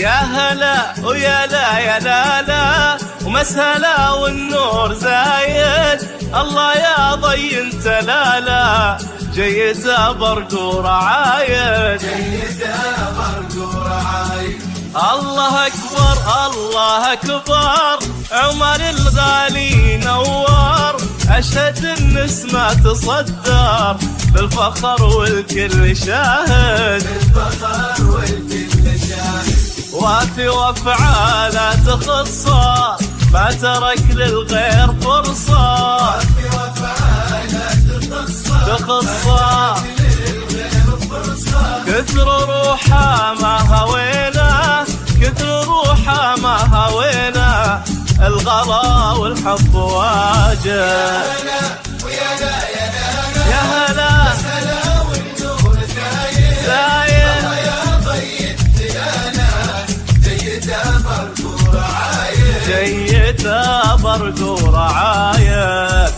يا هلا ويا لا يا لا لا ومسهلا والنور زايد. الله يا ضي انت لا لا جيت برق ورعايد. الله أكبر الله أكبر عمر الغالي نور. أشهد الناس ما تصدر بالفخر والكل شاهد. وافي وافعاله تخصه ما ترك للغير فرصة. تخصه كثر روحه ما هوينا. كثر روحه ما هوينا. الغلا والحب واجه. يا هلا زايد. جيت برق ورعاية.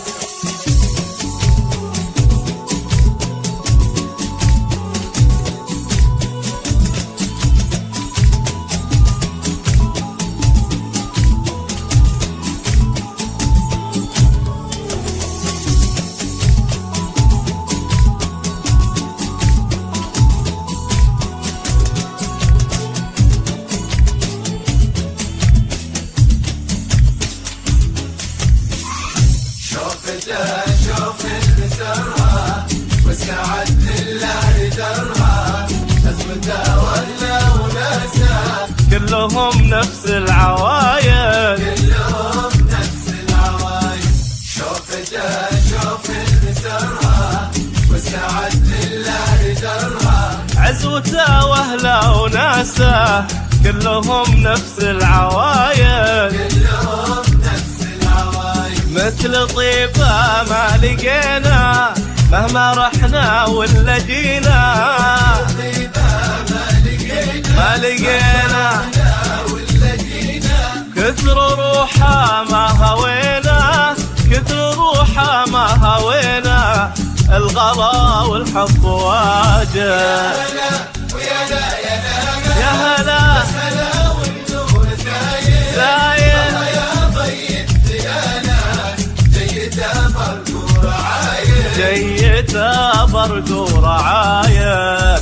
شوف اللي سرها وسعت لله درها. أزمته ولا وناسها كلهم نفس العوايد. كلهم نفس العوايد. شوف اللي سرها وسعت لله درها. عزوته واهله وناسه كلهم نفس العوايد. مثل طيبة ما لقينا مهما رحنا ولا جينا. ما لقينا كثر روحه ما هوينا. كثر روحه ما هوينا. الغلا والحب واجه. يا هلا زايد. جيت برق ورعاية.